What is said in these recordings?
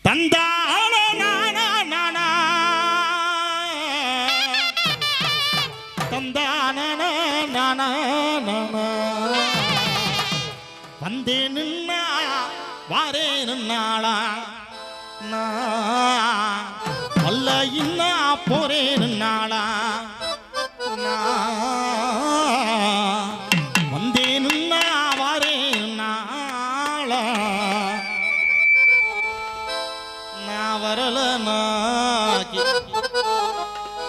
தந்தான நானா நானா தந்தான நானா நானா வந்தே நின்னா வாரே நின்னாளா அல்ல இன்னா போரே நின்னாளா வந்தே நின்னா வாரே நின்னாளா நான் வரல நாக்கி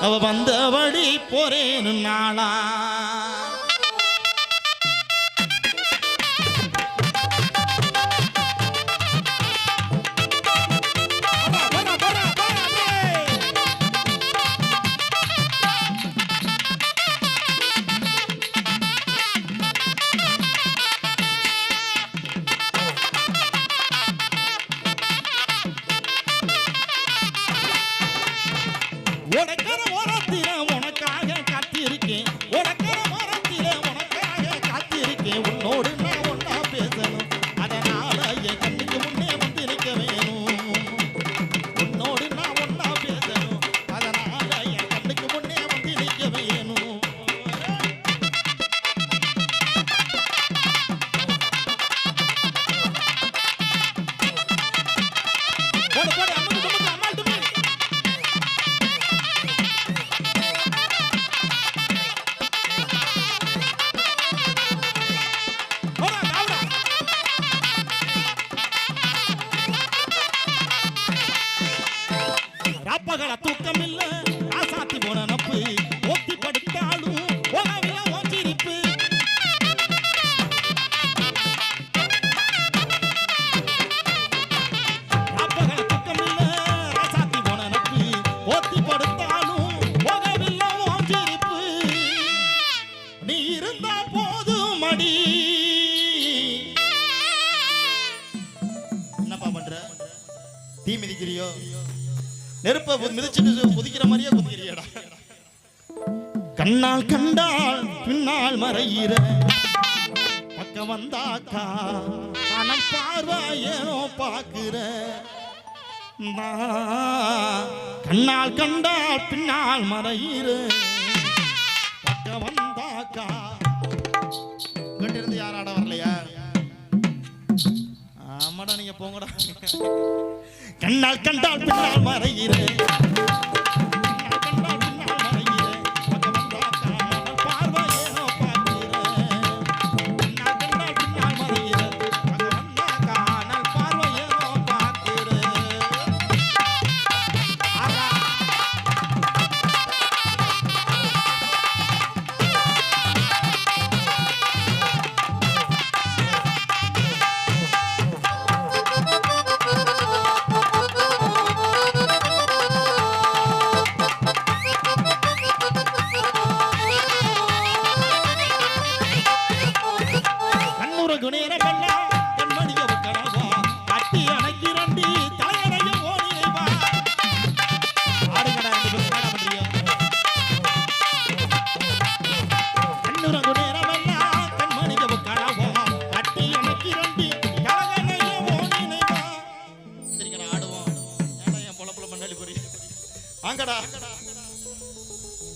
அவ வந்தபடி போரே நின்னாளா உன்னோடு நான் ஒன்னா பேசணும் அதனால என் கண்ணுக்கு முன்னே வந்து நிற்க வேணும் உன்னோடு நான் ஒன்னா பேசணும் அதனால என் கண்ணுக்கு முன்னே வந்து நிற்க வேணும் போடு போடு அம்மாட்டு ராப்பகல தூக்கம் இல்ல ஆசாத்தி போன நப்பு ஓத்தி படுத்தாலும் ஓகவில ஓச்சிரிப்பு ராப்பகல தூக்கம் இல்ல ஆசாத்தி போன நப்பு ஓத்தி படுத்தாலும் ஓகவில ஓச்சிரிப்பு நீ இருந்தா போதும் மடி என்னப்பா பண்ற தீ மிதிக்கிறியோ நெருப்ப மிதிச்சிட்டு குதிக்கிற மாதிரியே குதிக்கிறியடா கண்ணால் கண்டால் பின்னால் மறையிற பக்கம் வந்தாக்கா பணம் பார்வையேனோ பாக்குற கண்ணால் கண்டால் பின்னால் மறையிற பக்கம் வந்தாக்கா இருந்து யாராட வரலையா ஆமாடா நீங்க போங்கடா கண்ணால் கண்டால் பின்னால் மறையிற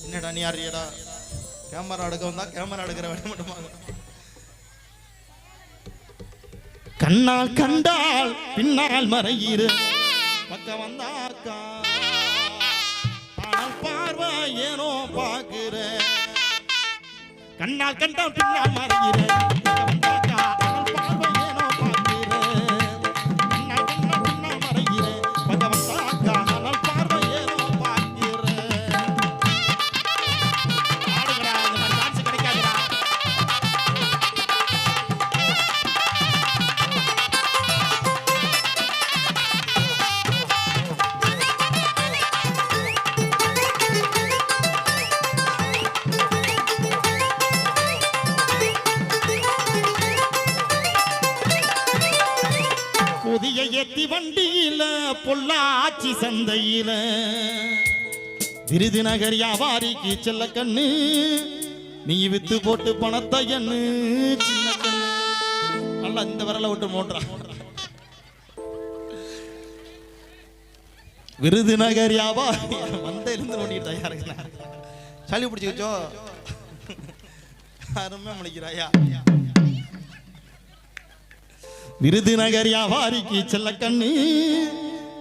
என்னடா நீ யாரியடா கேமரா எடுக்க வந்தா கேமரா எடுக்கிற வேலை மட்டுமா கண்ணால் கண்டால் பின்னால் மறையிற பக்கம் வந்தாக்கா ஆனால் பார்வை ஏனோ பாக்குற கண்ணால் கண்டால் பின்னால் மறையிற புதிய ஏத்தி வண்டியில பொள்ளாச்சி சந்தையில விருதுநகர் வியாபாரிக்கு செல்ல கண்ணு நீ வித்து போட்டு பணத்தை என்ன சின்ன கண்ணு நல்லா இந்த விரல விட்டு மோட்டுறா விருதுநகர் வியாபாரி வந்திருந்து நோண்டிட்டு யாருங்க சளி பிடிச்சிச்சோ அருமை முடிக்கிறாயா. விருதுநகர் வியாபாரிக்கு செல்ல கண்ணு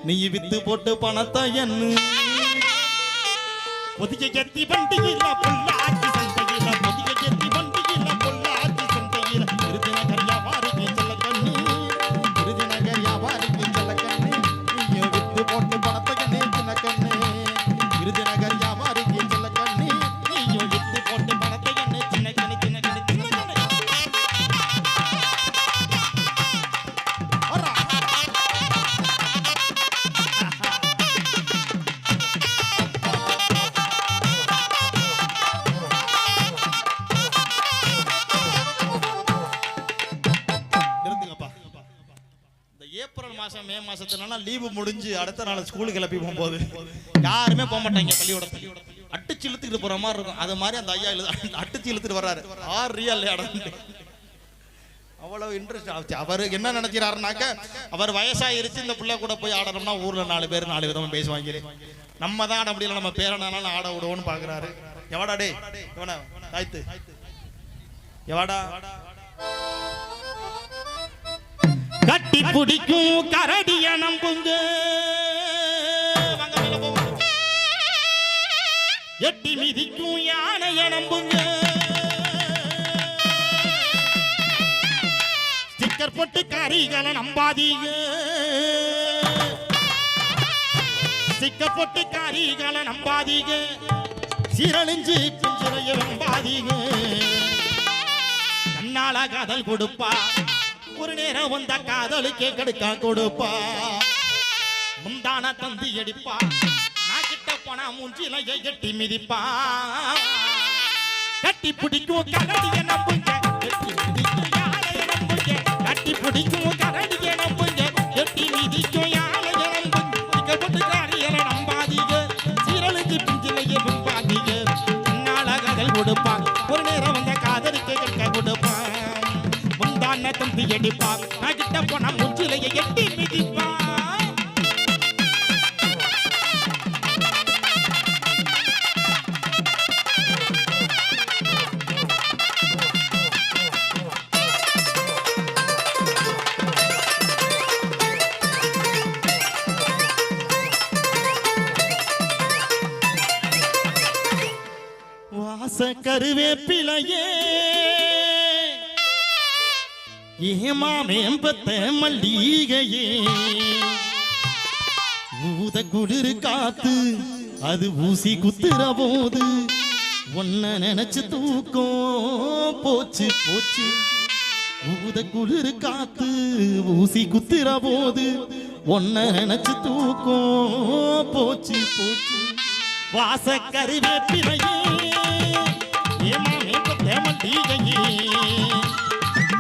நீ வித்து போட்டு பணத்தை என்ன ஒதுக்கி கத்தி பண்டிகையில பொள்ளாச்சி சந்தையில ஒதுக்கி கத்தி பண்டிகையில பொள்ளாச்சி சந்தையில விருதுநகர் வியாபாரிக்கு செல்ல கண்ணு விருதுநகர் வியாபாரிக்கு செல்ல கண்ணு நீ வித்து போட்டு பணத்தை கண்ணு சின்ன கண்ணு விருதுநகர் வியாபாரிக்கு செல்ல கண்ணு நீ வித்து போட்டு பணத்தை கண்ணு சின்ன கண்ணு சின்ன கண்ணு சின்ன கண்ணு. ஏப்ரல் மாசம் மே மாசத்துல லீவு முடிஞ்சு அடுத்த நாள் ஸ்கூலுக்கு கிளப்பி போகும்போது யாருமே போக மாட்டாங்க பள்ளியோட அட்டுச்சு இழுத்துக்கிட்டு போற மாதிரி இருக்கும். அது மாதிரி அந்த ஐயா அட்டுச்சு இழுத்துட்டு வர்றாரு ஆர் ரியல் அவ்வளவு இன்ட்ரெஸ்ட் ஆச்சு. அவர் என்ன நினைக்கிறாருனாக்க அவர் வயசாயிருச்சு இந்த பிள்ளை கூட போய் ஆடணும்னா ஊர்ல 4 பேர் 4 விதமா பேசுவாங்க. நம்ம தான் ஆட முடியல நம்ம பேரனாலும் ஆட விடுவோம்னு பாக்குறாரு. எவாடா டே எவனா தாய்த்து எவாடா கட்டி பிடிக்கும் கரடிய நம்புங்க எட்டி மிதிக்கும் யானைய நம்புங்க ஸ்டிக்கர் போட்டு காரிகளை நம்பாதீங்க ஸ்டிக்கர் போட்டு காரிகளை நம்பாதீங்க சீரழிஞ்சு பிஞ்சிரைய நம்பாதீங்க கண்ணால காதல் கொடுப்பா ஒரு நேரம் வந்த காதலுக்கே கடுக்கா கொடுப்பா முந்தான தந்தி அடிப்பா நான் கிட்ட போனா மூஞ்சில எட்டி மிதிப்பா கட்டி பிடிக்கும் கரடிய நம்புங்க எட்டி மிதிக்கும் யானைய நம்புங்க கட்டி பிடிக்கும் கரடிய நம்புங்க எட்டி மிதிக்கும் யானைய நம்புங்க போட்டு காரியல நம்பாதீங்க சீரழிஞ்சு பிஞ்சிலையே நம்பாதீங்க என்னால காதல் கொடுப்பா ஒரு நேரம் வந்த காதலுக்கே கடுக்கா கொடுப்பா தம்பி அடிப்பா நான் கிட்ட போனா முச்சிலைய எட்டி மிதிப்பா. வாச கருவேப்பிலையே ஏமா மேம்பத்த மல்லிகையே ஊத குளிர் காத்து அது ஊசி குத்துற போது ஒன்ன நினைச்சு தூக்கம் போச்சு போச்சு ஊத குளிர் காத்து ஊசி குத்துற போது ஒன்ன நினைச்சு தூக்கம் போச்சு போச்சு வாச கருவேப்பிலையே ஏமா மேம்பத்த மல்லிகையே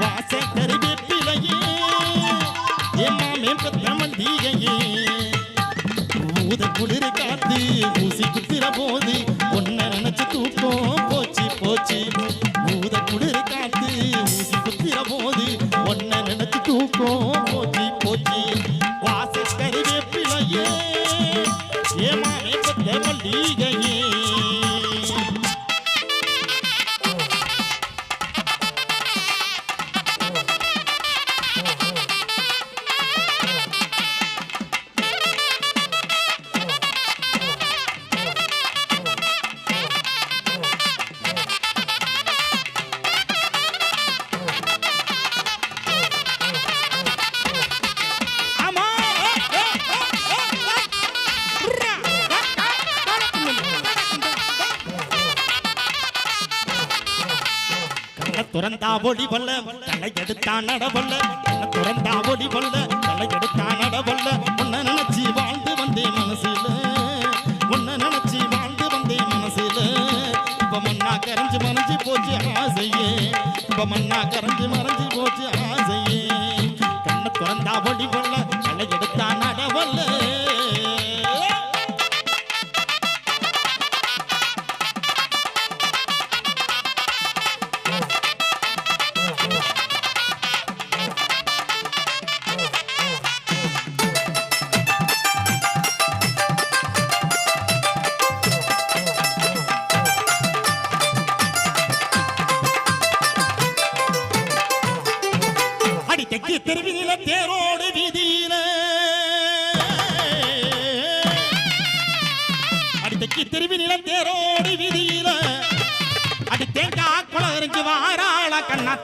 வாச கருவேப்பிலையே ஏமா மேம்பத்த மல்லிகையே ஊத குளிர் காத்து ஊசி குத்துற போது ஒன்ன நினைச்சு தூக்கம் போச்சு போச்சு ஊத குளிர் காத்து ஊசி குத்துற போது ஒன்ன நினைச்சு தூக்கம் போச்சு போச்சு வாச கருவேப்பிலையே ஏமா மேம்பத்த மல்லிகையே. துறந்தா ஒளி வல்ல தலை எடுத்தா நடவல்ல துறந்தா ஒளி வல்ல தலை எடுத்தா நடவல்ல உன்னை நினைச்சி வாழ்ந்து வந்தேன் மனசுல உன்னை நினைச்சி வாழ்ந்து வந்தேன் மனசுல இப்ப மண்ணா கரைஞ்சு மறைஞ்சு போச்சு ஆசையே இப்ப மண்ணா கரைஞ்சு மறைஞ்சு போச்சு ஆசையே கண்ணை துறந்தா ஒளி வல்ல தலை எடுத்தா நடவல்ல.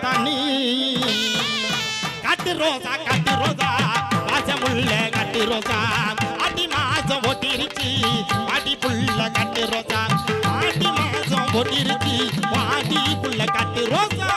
தண்ணி காட்டு ரோசா வாசமுள்ள காட்டு ரோசா ஆடி மாசம் ஓட்டிருச்சு ஆடி புள்ள காட்டு ரோசா ஆடி மாசம் ஓட்டிருச்சு ஆடி புள்ள காட்டு ரோசா